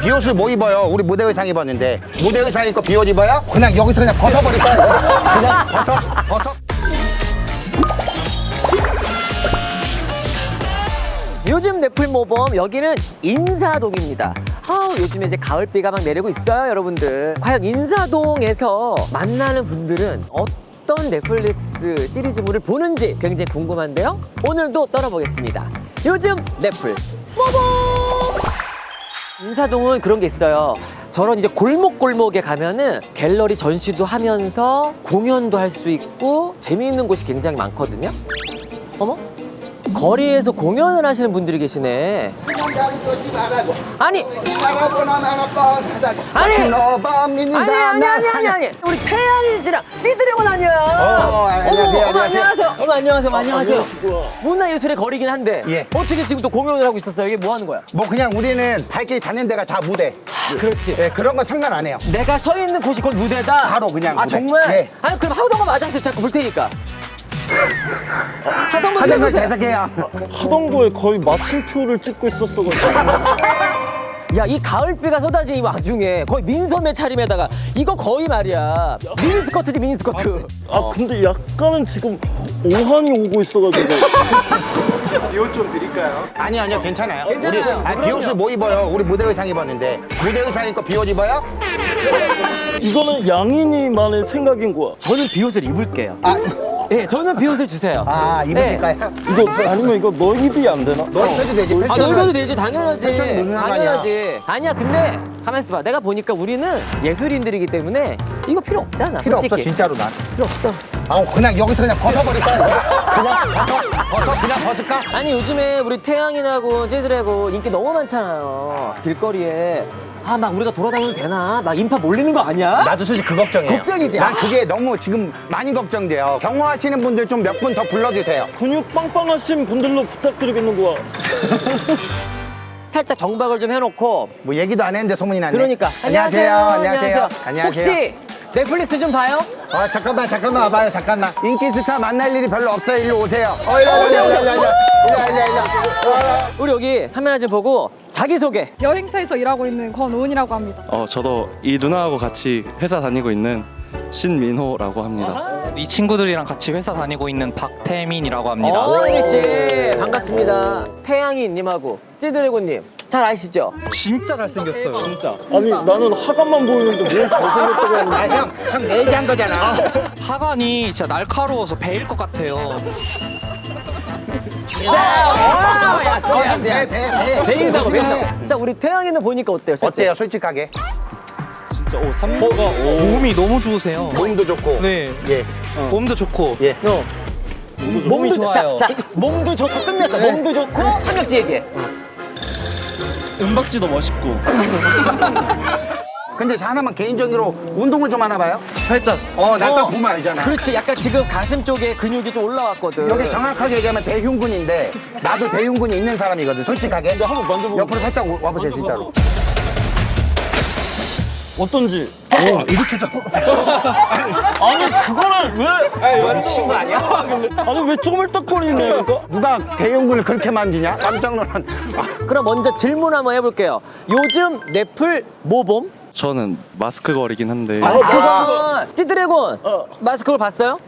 비옷을 뭐 입어요? 우리 무대 의상 입었는데 무대 의상 입고 비옷 입어요? 그냥 여기서 그냥 벗어버릴 거야. 그냥 벗어. 요즘 넷플 모범 여기는 인사동입니다. 요즘에 이제 가을비가 막 내리고 있어요, 여러분들. 과연 인사동에서 만나는 분들은 어떤 넷플릭스 시리즈물을 보는지 굉장히 궁금한데요. 오늘도 떨어보겠습니다. 요즘 넷플 모범. 인사동은 그런 게 있어요. 저런 이제 골목골목에 가면은 갤러리 전시도 하면서 공연도 할 수 있고 재미있는 곳이 굉장히 많거든요. 어머? 거리에서 공연을 하시는 분들이 계시네. 아니 우리 태양이 씨랑 찌드래곤 아니야. 안녕하세요. 문화예술의 거리긴 한데 예. 어떻게 지금 또 공연을 하고 있었어요? 이게 뭐 하는 거야? 뭐 그냥 우리는 발길이 닿는 데가 다 무대. 그렇지. 예, 그런 건 상관 안 해요. 내가 서 있는 곳이 곧 무대다. 바로 그냥 아 무대. 정말? 예. 아니 그럼 하던 거 맞아서 자꾸 볼 테니까. 하던 거 하던 걸 해보세요. 계속해요. 하던 거에 거의 마침표를 찍고 있었어가지고. 야, 이 가을비가 쏟아진 이 와중에 거의 민소매 차림에다가 이거 거의 말이야 미니스커트지 미니스커트. 아 근데 약간은 지금 오한이 오고 있어가지고. 비옷 좀 드릴까요? 아니요, 괜찮아요. 괜찮아요. 우리 비옷을 뭐 입어요? 우리 무대 의상 입었는데 무대 의상 입고 비옷 입어요? 이거는 양인이만의 생각인 거야. 저는 비옷을 입을게요. 네, 저는 비옷을 주세요. 입으실까요? 이거 아니면 이거 너 입이 안 되나? 너 입혀도 되지. 아, 패션은. 넓어도 되지, 당연하지. 패션이 무슨 상관이야? 당연하지. 아니야, 근데 가만 있어봐. 내가 보니까 우리는 예술인들이기 때문에 이거 필요 없잖아. 필요 없어, 솔직히. 진짜로 난. 필요 없어. 그냥 여기서 그냥 벗어버릴 거야. 그냥 그냥 벗을까? 아니 요즘에 우리 태양이하고 찌드래곤 인기 너무 많잖아요. 길거리에 막 우리가 돌아다니면 되나? 막 인파 몰리는 거 아니야? 나도 솔직히 그 걱정이에요. 걱정이지. 난 그게 너무 지금 많이 걱정돼요. 경호하시는 분들 좀 몇 분 더 불러주세요. 근육 빵빵하신 분들로 부탁드리겠는 거야. 살짝 정박을 좀 해놓고. 뭐 얘기도 안 했는데 소문이 났네. 그러니까 안녕하세요. 혹시 넷플릭스 좀 봐요? 잠깐만 와봐요. 잠깐만. 인기 스타 만날 일이 별로 없어요. 일로 오세요. 일로. 우리 여기 카메라 좀 보고 자기소개. 여행사에서 일하고 있는 권오은이라고 합니다. 저도 이 누나하고 같이 회사 다니고 있는 신민호라고 합니다. 이 친구들이랑 같이 회사 다니고 있는 박태민이라고 합니다. 태민 씨 반갑습니다. 태양이님하고 찌드래곤님 잘 아시죠? 진짜 잘생겼어요. 진짜. 아니 나는 하관만 보이는데 뭘 잘생겼다고 하는 거야. 형 내 얘기한 거잖아. 하관이 진짜 날카로워서 베일 것 같아요. 배인사고. 자, 우리 태양이는 보니까 어때요? 실제? 어때요, 솔직하게? 진짜 산모가 몸이 너무 좋으세요. 몸도 좋고. 네. 예. 몸도 좋고. 예. 몸이 좋아요. 자, 몸도 좋고 끝냈어. 몸도 좋고 한 명씩 얘기해. 은박지도 멋있고 근데 하나만 개인적으로 운동을 좀 하나 봐요? 살짝 나 딱 보면 알잖아. 그렇지. 약간 지금 가슴 쪽에 근육이 좀 올라왔거든. 여기 정확하게 얘기하면 대흉근인데 나도 대흉근이 있는 사람이거든, 솔직하게. 한번 만져보고. 옆으로 살짝 와보세요, 진짜로. 어떤지. 이렇게 잡고. 아니 그거를 왜? 미친 거 아니야? 아니 왜 쪼물딱거리네 이거? 누가 대흉근을 그렇게 만지냐? 깜짝 놀란. 그럼 먼저 질문 한번 해볼게요. 요즘 넷플 모범? 저는 마스크 걸이긴 한데 찌드래곤 마스크를 봤어요?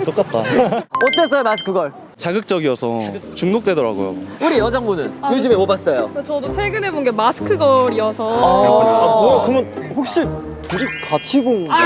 똑같다. 어땠어요 마스크 걸? 자극적이어서 중독되더라고요. 우리 여성분은 요즘에 뭐 봤어요? 저도 최근에 본 게 마스크 걸이어서 뭐야 그러면 혹시 둘이 같이 본 거야?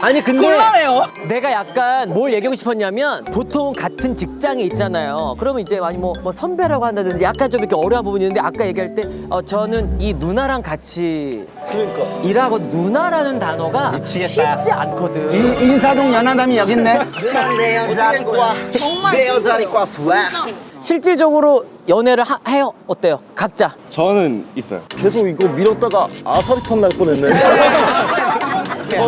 아니 근데 곤란해요. 내가 약간 뭘 얘기하고 싶었냐면 보통 같은 직장에 있잖아요. 그러면 이제 아니 뭐 선배라고 한다든지 약간 좀 이렇게 어려운 부분이 있는데 아까 얘기할 때 저는 이 누나랑 같이 그러니까. 일하고 누나라는 단어가 미치겠다. 쉽지 않거든. 인사동 연하담이 여기 있네. 정말 실질적으로 연애를 해요? 어때요? 각자. 저는 있어요. 계속 이거 밀었다가 아사리판 날 뻔했네.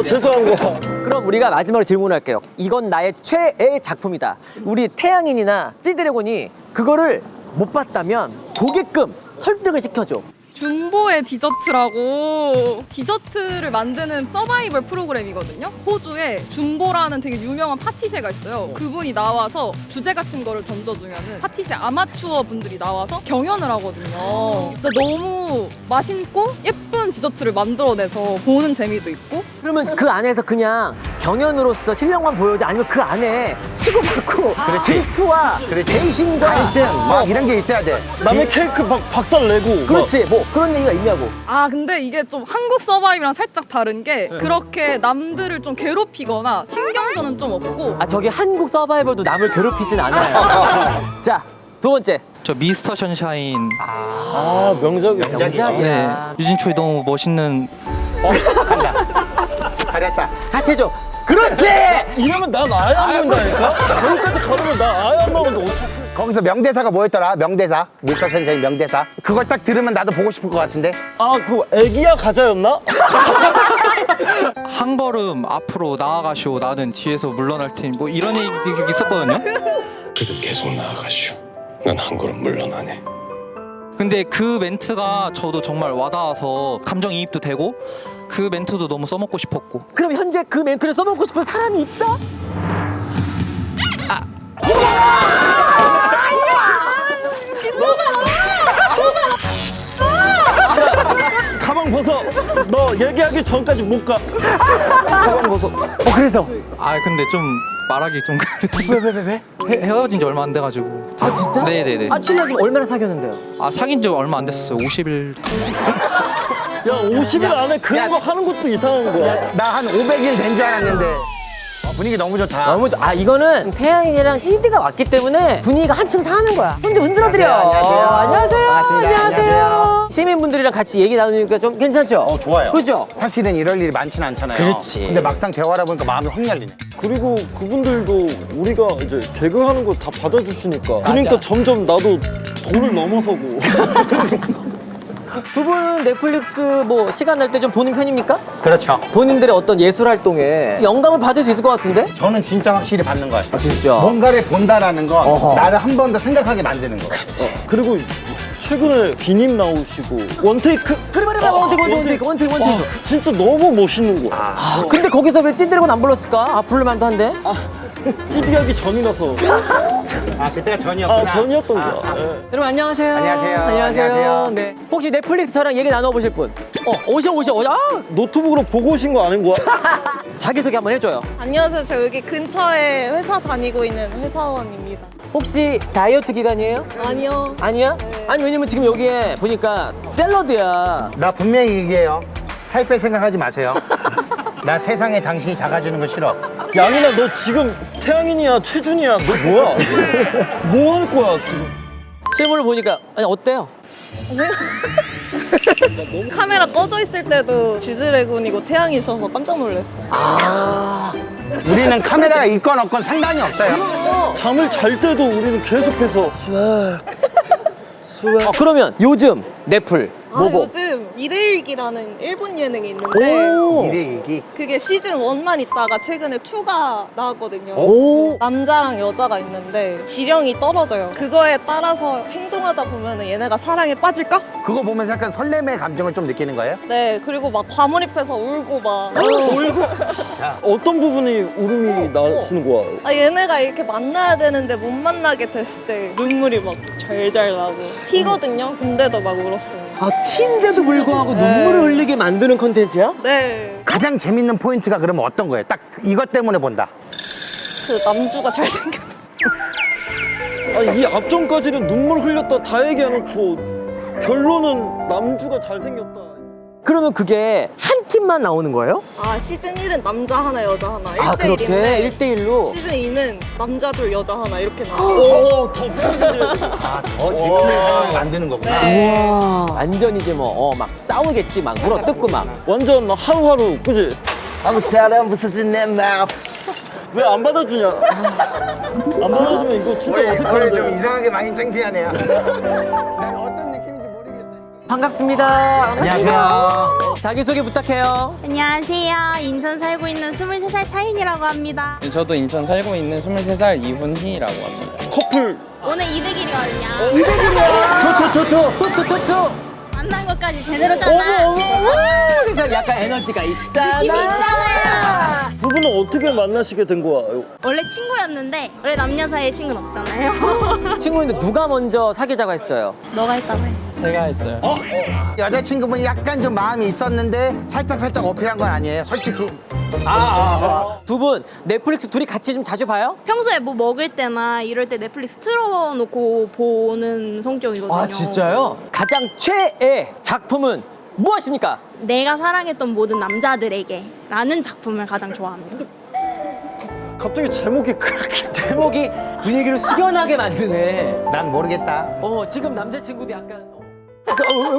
죄송한 거야. 그럼 우리가 마지막으로 질문할게요. 이건 나의 최애 작품이다. 우리 태양인이나 찌드래곤이 그거를 못 봤다면 보게끔 설득을 시켜줘. 줌보의 디저트라고 디저트를 만드는 서바이벌 프로그램이거든요. 호주에 줌보라는 되게 유명한 파티셰가 있어요. 그분이 나와서 주제 같은 거를 던져주면은 파티셰 아마추어 분들이 나와서 경연을 하거든요. 진짜 너무 맛있고 예쁜 디저트를 만들어내서 보는 재미도 있고. 그러면 그 안에서 그냥 경연으로서 실력만 보여줘? 아니면 그 안에 치고받고 질투와 배신과 갈등 막 이런 게 있어야 돼. 남의 케이크 막 박살 내고. 그렇지 뭐 그런 얘기가 있냐고. 아 근데 이게 좀 한국 서바이벌이랑 살짝 다른 게 그렇게 남들을 좀 괴롭히거나 신경전은 좀 없고. 아 저기 한국 서바이벌도 남을 괴롭히진 않아요. 자, 두 번째. 저 미스터 션샤인. 아, 명작이죠. 네. 유진초이 너무 멋있는. 잘했다. 같이 해줘. 그렇지! 이러면 난 아예 안 나온다니까? 거기까지 가면 나 아예 안 나오는데 어떡해. 거기서 명대사가 뭐였더라? 명대사. 미스터 선생님 명대사. 그걸 딱 들으면 나도 보고 싶을 것 같은데. 아, 그 애기야 가자였나? 한 걸음 앞으로 나아가시오. 나는 뒤에서 물러날 테니. 뭐 이런 얘기 있었거든요. 그는 계속 나아가시오. 난 한 걸음 물러나네. 근데 그 멘트가 저도 정말 와닿아서 감정이입도 되고 그 멘트도 너무 써먹고 싶었고. 그럼 현재 그 멘트를 써먹고 싶은 사람이 있어? 가방 벗어. 너 얘기하기 전까지 못 가. 가방 벗어. 그래서? 아 근데 좀 말하기 좀 왜? 헤어진 지 얼마 안 돼가지고. 아 진짜? 네네네. 아 친구 지금 얼마나 사귀었는데요? 아 사귄 지 얼마 안 됐었어요. 50일. 야, 50일 안에 그런 거 하는 것도 이상한 거야. 나 한 500일 된 줄 알았는데. 분위기 너무 좋다. 너무 좋. 아 이거는 태양이랑 찌디가 왔기 때문에 분위기가 한층 사는 거야. 손 좀 흔들어드려. 안녕하세요. 안녕하세요. 반갑습니다. 안녕하세요. 시민분들이랑 같이 얘기 나누니까 좀 괜찮죠? 좋아요. 그죠? 사실은 이럴 일이 많지는 않잖아요. 그렇지. 근데 막상 대화를 보니까 마음이 확 열리네. 그리고 그분들도 우리가 이제 개그하는 거 다 받아주시니까. 그러니까 점점 나도 돈을 넘어서고. 두 분 넷플릭스 뭐 시간 날 때 좀 보는 편입니까? 그렇죠. 본인들의 어떤 예술 활동에 영감을 받을 수 있을 것 같은데? 저는 진짜 확실히 받는 것 같아요. 진짜? 뭔가를 본다라는 건 어허. 나를 한 번 더 생각하게 만드는 거. 그리고 최근에 비님 나오시고 원테이크. 그래 원테이크. 진짜 너무 멋있는 거야. 아, 근데 거기서 왜 찐드래곤 안 불렀을까? 아 부를만도 한데? 찌디하기 전이라서. 아 그때가 전이었구나. 아, 전이었던 거야. 예. 여러분 안녕하세요. 안녕하세요. 안녕하세요. 네. 혹시 넷플릭스 저랑 얘기 나눠보실 분? 오셔. 아, 노트북으로 보고 오신 거 아닌 거야? 자기소개 한번 해줘요. 안녕하세요. 저 여기 근처에 회사 다니고 있는 회사원입니다. 혹시 다이어트 기간이에요? 아니요. 아니야? 아니 왜냐면 지금 여기에 보니까 샐러드야. 나 분명히 얘기해요. 살 뺄 생각하지 마세요. 나 세상에 당신이 작아지는 거 싫어. 양인아, 너 지금 태양인이야, 최준이야, 너 뭐야? 뭐 할 거야 지금? 실물을 보니까 아니 어때요? 카메라 꺼져 있을 때도 지드래곤이고 태양이 있어서 깜짝 놀랐어요. 우리는 카메라가 있건 없건 상관이 없어요. 잠을 잘 때도 우리는 계속해서 그러면 요즘 넷플 뭐고? 요즘 미래일기라는 일본 예능이 있는데 일의 일기. 그게 시즌 1만 있다가 최근에 2가 나왔거든요. 오. 남자랑 여자가 있는데 지령이 떨어져요. 그거에 따라서 행동하다 보면 얘네가 사랑에 빠질까? 그거 보면서 약간 설렘의 감정을 좀 느끼는 거예요? 네, 그리고 막 과몰입해서 울고 막. 어떤 부분이 울음이 나시는 거야? 아, 얘네가 이렇게 만나야 되는데 못 만나게 됐을 때 눈물이 막 절절 나고 티거든요. 근데도 막 울었어요. 아 티인데도 불구하고 눈물을 흘리게 만드는 콘텐츠야? 네, 가장 재밌는 포인트가 그러면 어떤 거예요? 딱 이것 때문에 본다. 그 남주가 잘생겼. 아니, 이 앞전까지는 눈물 흘렸다 다 얘기해놓고 결론은 남주가 잘생겼다. 그러면 그게 한 팀만 나오는 거예요? 아, 시즌 1은 남자 하나 여자 하나 아 그렇게 1대1인데 1대1로? 시즌 2는 남자 둘 여자 하나 이렇게 나와요. 오, 더 팬이지. 더 재밌는 상황을 만드는 거구나. 우와 완전 이제 뭐 막 싸우겠지 막 물어뜯고 막 완전 하루하루, 그지? 아무처럼 부서진 내 맘. 왜 안 받아주냐? 안 받아주면 이거 진짜 오늘 좀 어색한데. 이상하게 많이 창피하네요. 난 어떤 느낌인지 모르겠어요. 반갑습니다. 안녕하세요. 자기소개 부탁해요. 안녕하세요. 인천 살고 있는 23살 차인이라고 합니다. 저도 인천 살고 있는 23살 이훈희라고 합니다. 커플. 오늘 200일이거든요. 토토토토. 토토토토. 만난 것까지 제대로잖아. 어머 세상 약간 에너지가 있잖아. 느낌이 있잖아요. 두 분은 어떻게 만나시게 된 거야? 원래 친구였는데 원래 남녀 사이에 친구는 없잖아요. 친구인데 누가 먼저 사귀자고 했어요? 너가 했다며. 제가 했어요. 여자친구분이 약간 좀 마음이 있었는데 살짝 어필한 건 아니에요, 솔직히. 두 분 넷플릭스 둘이 같이 좀 자주 봐요? 평소에 뭐 먹을 때나 이럴 때 넷플릭스 틀어놓고 보는 성격이거든요. 아 진짜요? 가장 최애 작품은 무엇입니까? 내가 사랑했던 모든 남자들에게 라는 작품을 가장 좋아합니다. 갑자기 제목이 그렇게 제목이 분위기를 숙연하게 만드네. 난 모르겠다. 지금 남자친구도 약간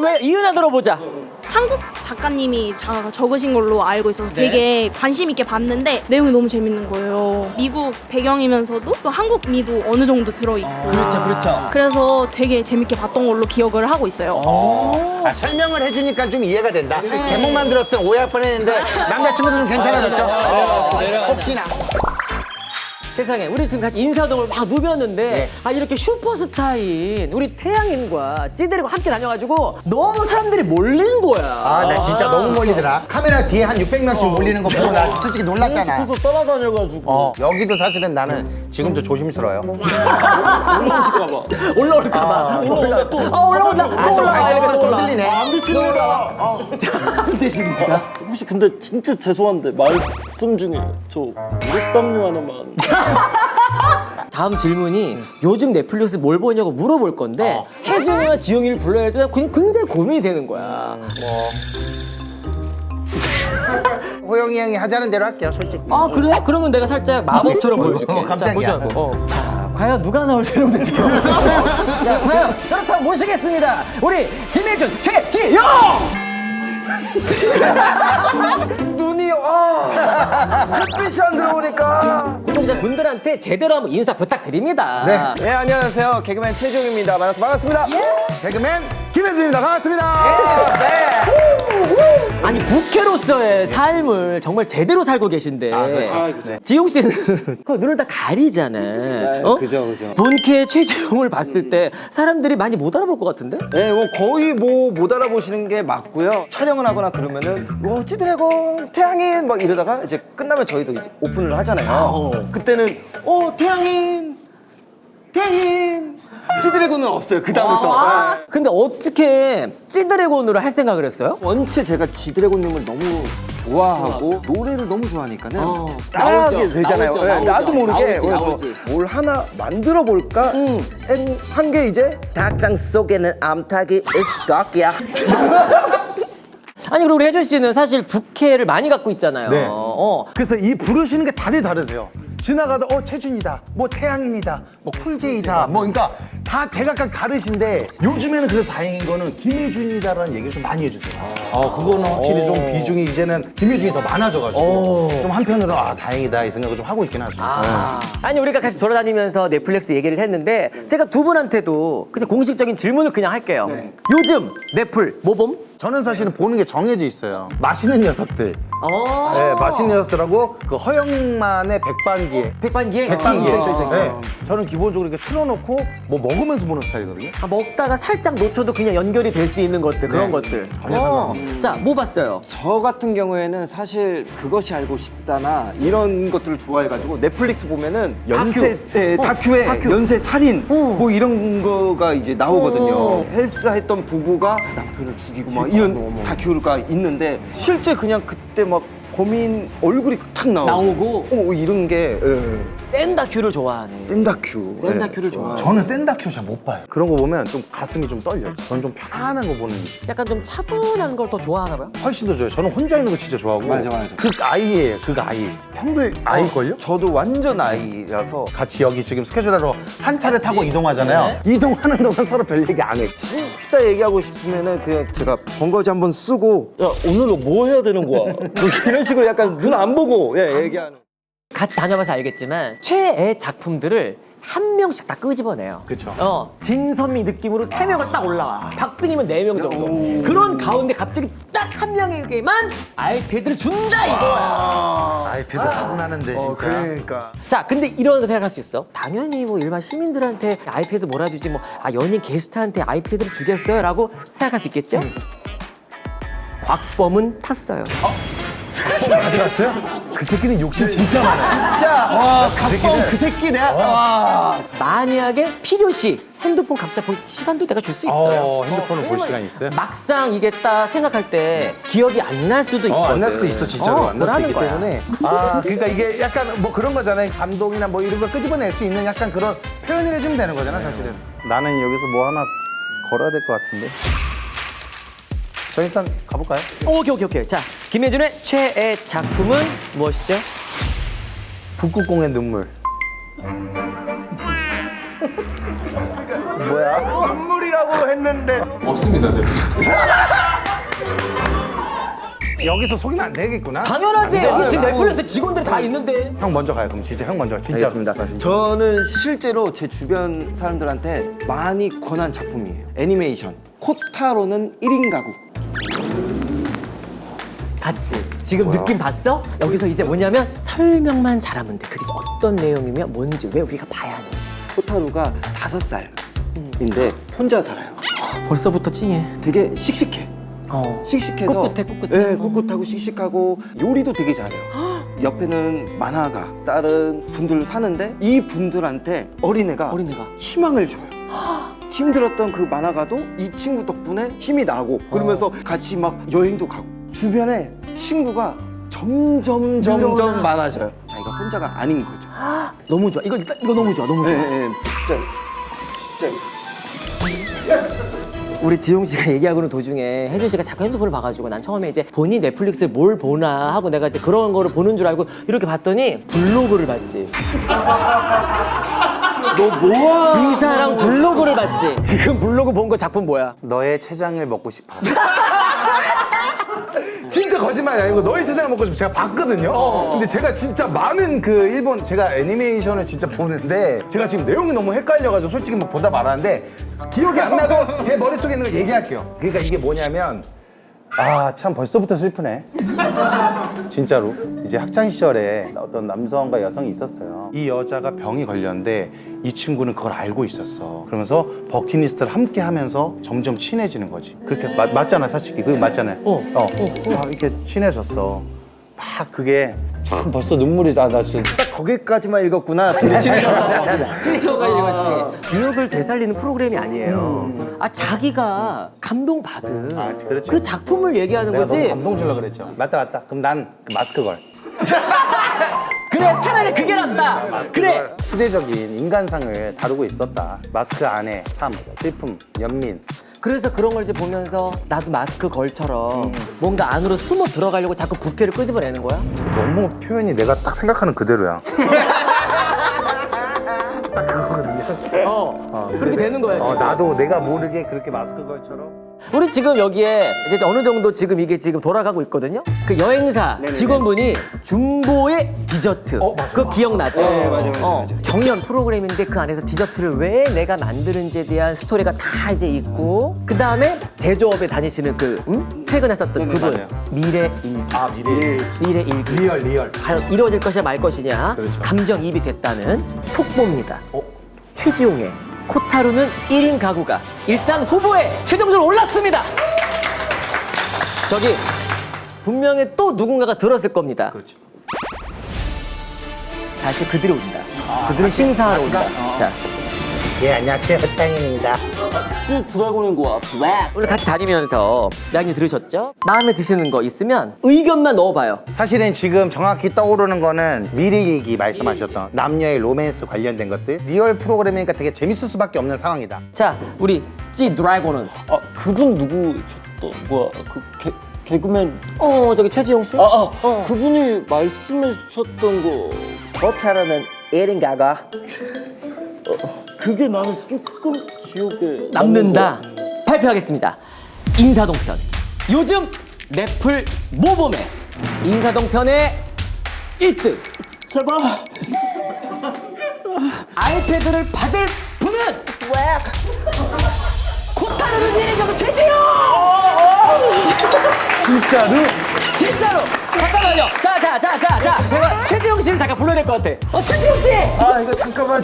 왜 이은아 들어보자. 한국 작가님이 적으신 걸로 알고 있어서 되게 관심 있게 봤는데 내용이 너무 재밌는 거예요. 미국 배경이면서도 또 한국미도 어느 정도 들어있고 그렇죠. 그래서 되게 재밌게 봤던 걸로 기억을 하고 있어요. 설명을 해주니까 좀 이해가 된다. 제목만 들었을 때 오해할 뻔했는데 남자친구도 좀 괜찮아졌죠? 혹시나. 세상에 우리 지금 같이 인사동을 막 누볐는데 이렇게 슈퍼스타인 우리 태양인과 찌들이가 함께 다녀가지고 너무 사람들이 몰린 거야. 나 진짜 너무 몰리더라. 카메라 뒤에 한 600명씩 몰리는 거 보고 나 솔직히 놀랐잖아. 계속 따라다녀가지고 여기도 사실은 나는 지금도 조심스러워요. 올라오실까봐. 올라올까봐. 올라온다. 또 발전소 또 들리네. 안 되십니다. 안 되십니까? 혹시 근데 진짜 죄송한데 말씀 중에 저 무릎담요 하나만. 다음 질문이 요즘 넷플릭스 뭘 보냐고 물어볼 건데 혜준이와 지영이를 불러야 할 때 굉장히 고민이 되는 거야. 호영이 형이 하자는 대로 할게요, 솔직히. 그래? 그러면 내가 살짝 마법처럼 보여줄게. 깜짝이야. 자, 보자고. 자, 과연 누가 나올지 여러분들 지금. 자, 과연 그렇다면 모시겠습니다. 우리 김혜준, 최지영! 눈이 햇빛이 안 들어오니까. 구독자분들한테 제대로 한번 인사 부탁드립니다. 네, 안녕하세요. 개그맨 최지용입니다. 만나서 반갑습니다. 개그맨 김혜준입니다. 반갑습니다. 아니 부캐로서의 삶을 정말 제대로 살고 계신데 그렇죠. 지용 씨는 그 눈을 다 가리잖아. 그죠. 본캐 최지용을 봤을 때 사람들이 많이 못 알아볼 것 같은데? 네, 뭐 거의 뭐 못 알아보시는 게 맞고요. 촬영을 하거나 그러면은 찌드래곤, 태양인 막 이러다가 이제 끝나면 저희도 이제 오픈을 하잖아요. 그때는 태양인, 찌드래곤은 없어요. 그 다음부터. 근데 어떻게 찌드래곤으로 할 생각을 했어요? 원체 제가 지드래곤님을 너무 좋아하고 노래를 너무 좋아하니까는 나오죠. 따라하게 되잖아요. 나오죠. 나도 모르게 나오지. 뭘 하나 만들어 볼까 한 게 이제 닭장 속에는 암탉이 있을 거야. 아니 그리고 우리 혜준 씨는 사실 부캐를 많이 갖고 있잖아요. 네. 그래서 이 부르시는 게 다들 다르세요. 지나가다 최준이다, 뭐 태양인이다, 뭐 쿨제이다, 뭐 그러니까 다 제각각 다르신데 요즘에는 그래도 다행인 거는 김혜준이다라는 얘기를 좀 많이 해주세요. 그거는 확실히 좀 비중이 이제는 김혜준이 더 많아져가지고 좀 한편으로 다행이다 이 생각을 좀 하고 있긴 하죠. 아니 우리가 같이 돌아다니면서 넷플릭스 얘기를 했는데 제가 두 분한테도 그냥 공식적인 질문을 그냥 할게요. 요즘 넷플 뭐 봄? 저는 사실은 보는 게 정해져 있어요. 맛있는 녀석들. 네, 맛있는 녀석들하고 그 허영만의 백반기에. 백반기에? 네, 저는 기본적으로 이렇게 틀어놓고 뭐 먹으면서 보는 스타일이거든요. 먹다가 살짝 놓쳐도 그냥 연결이 될 수 있는 것들 그런 것들. 전혀 상관없어요. 자, 뭐 봤어요? 저 같은 경우에는 사실 그것이 알고 싶다나 이런 것들을 좋아해가지고 넷플릭스 보면은 다큐에 다큐. 연쇄 살인 뭐 이런 거가 이제 나오거든요. 헬스했던 부부가 남편을 죽이고 막 이런 다큐가 있는데 실제 그냥 그때 막 범인 얼굴이 탁 나오고 이런 게 센 다큐를 좋아하네. 센 다큐. 센 다큐를 좋아하네. 저는 센 다큐 잘 못 봐요. 그런 거 보면 좀 가슴이 좀 떨려요. 저는 좀 편안한 거 보는 약간 좀 차분한 걸 더 좋아하나 봐요? 훨씬 더 좋아요. 저는 혼자 있는 거 진짜 좋아하고. 맞아. 극아이예요, 극아이. 형들 아이걸요? 저도 완전 아이라서 같이 여기 지금 스케줄하러 한 차를 타고 이동하잖아요. 이동하는 동안 서로 별 얘기 안 해. 진짜 얘기하고 싶으면은 그냥 제가 번거지 한번 쓰고 야 오늘은 뭐 해야 되는 거야? 이런 식으로 약간 눈 안 보고 얘기하는. 같이 다녀봐서 알겠지만 최애 작품들을 한 명씩 다 끄집어내요. 그쵸. 진선미 느낌으로 3명을 딱 올라와. 박빙이면 4명 정도. 그런 가운데 갑자기 딱 한 명에게만 아이패드를 준다 이거야. 아이패드 탐나는데 진짜. 그러니까. 자, 근데 이런 거 생각할 수 있어. 당연히 뭐 일반 시민들한테 아이패드 몰아주지 뭐 연예인 게스트한테 아이패드를 주겠어요? 라고 생각할 수 있겠죠? 곽범은 탔어요. 가져갔어요? 그 새끼는 욕심 진짜 많아. 진짜 와 그 새끼는 그 새끼 내가 와. 만약에 필요시 핸드폰 각자 볼 시간도 내가 줄 수 있어요. 핸드폰을 볼 왜냐면 시간이 있어요? 막상 이게 딱 생각할 때 기억이 안 날 수도 있거든. 안 날 수도 있어 진짜로. 안 날 수도 그러는 있기 거야. 때문에. 그러니까 이게 약간 뭐 그런 거잖아요. 감동이나 뭐 이런 거 끄집어낼 수 있는 약간 그런 표현을 해주면 되는 거잖아 사실은. 나는 여기서 뭐 하나 걸어야 될 것 같은데. 저 일단 가볼까요? 오케이. 자, 김혜준의 최애 작품은 무엇이죠? 북극공의 눈물. 뭐야? 눈물이라고 했는데. 여기서 속이면 안 되겠구나. 당연하지. 안 돼. 여기 지금 넷플릭스 직원들이 다 있는데. 형 먼저 가요. 그럼 진짜 형 먼저. 진짜. 알겠습니다. 나 진짜. 저는 실제로 제 주변 사람들한테 많이 권한 작품이에요. 애니메이션. 코타로는 1인 가구. 봤지? 지금 느낌 봤어? 여기서 이제 뭐냐면 설명만 잘하면 돼. 그게 어떤 내용이며 뭔지 왜 우리가 봐야 하는지. 코타로가 5살인데 혼자 살아요. 벌써부터 찡해. 되게 씩씩해. 씩씩해서 꿋꿋해. 네, 꿋꿋하고 씩씩하고 요리도 되게 잘해요. 옆에는 만화가 다른 분들 사는데 이 분들한테 어린애가 희망을 줘요. 힘들었던 그 만화가도 이 친구 덕분에 힘이 나고 그러면서 같이 막 여행도 가고 주변에 친구가 점점 많아져요. 자기가 혼자가 아닌 거죠. 너무 좋아. 이거 너무 좋아. 너무 좋아. 네, 진짜. 우리 지용 씨가 얘기하고는 도중에 혜준 씨가 자꾸 핸드폰을 봐가지고 난 처음에 이제 본인 넷플릭스에 뭘 보나 하고 내가 이제 그런 거를 보는 줄 알고 이렇게 봤더니 블로그를 봤지. 너 뭐야? 기사랑 블로그를 봤지. 지금 블로그 본 거 작품 뭐야? 너의 췌장을 먹고 싶어. 진짜 거짓말이 아니고 너의 췌장을 먹고 싶어. 제가 봤거든요. 근데 제가 진짜 많은 그 일본 제가 애니메이션을 진짜 보는데 제가 지금 내용이 너무 헷갈려가지고 솔직히 뭐 보다 말았는데 기억이 안 나도 제 머릿속에 있는 거 얘기할게요. 그러니까 이게 뭐냐면 참 벌써부터 슬프네. 진짜로 이제 학창 시절에 어떤 남성과 여성이 있었어요. 이 여자가 병이 걸렸는데 이 친구는 그걸 알고 있었어. 그러면서 버킷리스트를 함께 하면서 점점 친해지는 거지. 그렇게 맞잖아 사실. 그거 맞잖아요. 이렇게 친해졌어. 막 그게 참 벌써 눈물이 나 지금. 딱 거기까지만 읽었구나. 도대체. 시리즈가 읽었지. 기억을 되살리는 프로그램이 아니에요. 자기가 감동받은 그렇지. 그 작품을 얘기하는 내가 거지. 너무 감동 주려고 그랬죠. 맞다. 그럼 난 그 마스크 걸. 그래, 차라리 그게 낫다. 그래. 시대적인 인간상을 다루고 있었다. 마스크 안에 삶, 슬픔, 연민. 그래서 그런 걸 이제 보면서 나도 마스크 걸처럼 뭔가 안으로 숨어 들어가려고 자꾸 부패를 끄집어내는 거야? 너무 표현이 내가 딱 생각하는 그대로야. 딱 그거거든요. 그렇게 되는 거야, 지금. 나도 내가 모르게 그렇게 마스크 걸처럼. 우리 지금 여기에 이제 어느 정도 지금 이게 지금 돌아가고 있거든요. 그 여행사 직원분이 중보의 디저트. 그거 기억나죠? 네, 맞아요. 경연 프로그램인데 그 안에서 디저트를 왜 내가 만드는지에 대한 스토리가 다 이제 있고 그 다음에 제조업에 다니시는 그 퇴근하셨던 그분 맞아요. 미래일기. 미래일기. 리얼. 과연 이루어질 것이냐 말 것이냐 그렇죠. 감정이입이 됐다는 속보입니다. 최지용의 코타루는 1인 가구가 일단 후보에 최종적으로 올랐습니다. 저기 분명히 또 누군가가 들었을 겁니다. 그렇지. 다시 그들이 온다. 그들은 심사하러 온다. 자, 예, 안녕하세요. 태양입니다. 드래곤인 거야. 스웩. 오늘 같이 다니면서 양이 들으셨죠? 마음에 드시는 거 있으면 의견만 넣어봐요. 사실은 지금 정확히 떠오르는 거는 미래일기 말씀하셨던 남녀의 로맨스 관련된 것들. 리얼 프로그램이니까 되게 재밌을 수밖에 없는 상황이다. 자, 우리 찌 드래곤은 그분 누구셨던 뭐야? 그 개그맨. 저기 최지용 씨? 그분이 말씀하셨던 거. 코타로는 1인 가구. 그게 나는 조금 기억에 남는다. 발표하겠습니다. 인사동 편. 요즘 넷플 모범의 인사동 편의 1등. 제발. 아이패드를 받을 분은 코타르는 일회경 최재형! 진짜로! 잠깐만요. 자, 제가 최재형 씨를 잠깐 불러야 될 것 같아. 최재형 씨! 아 이거 잠깐만요.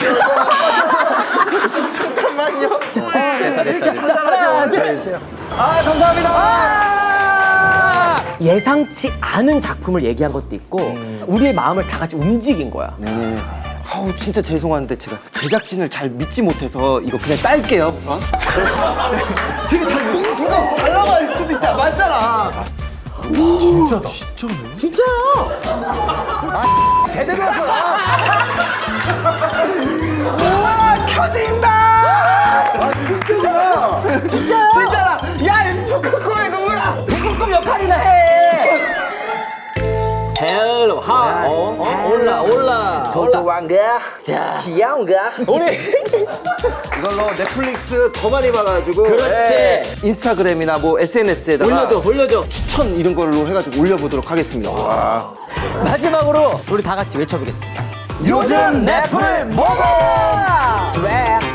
잠깐만요. 아 감사합니다. 예상치 않은 작품을 얘기한 것도 있고 우리의 마음을 다 같이 움직인 거야. 네. 아우 진짜 죄송한데 제가 제작진을 잘 믿지 못해서 이거 그냥 딸게요. 지금 잘 이거 달라고 할 수도 있잖아. 맞잖아. 제대로 할 거야. 우와 켜진다. 아 진짜잖아. 진짜라. 야 북극곰의 눈물아. 북극곰 역할이나 해! 헬로 하 올라 도도한가? 귀여운가? 우리 이걸로 넷플릭스 더 많이 봐가지고 그렇지. 인스타그램이나 뭐 SNS에다가 올려줘 추천 이런 걸로 해가지고 올려보도록 하겠습니다. 와. 마지막으로 우리 다 같이 외쳐보겠습니다. 요즘 넷플 먹어! 스웩!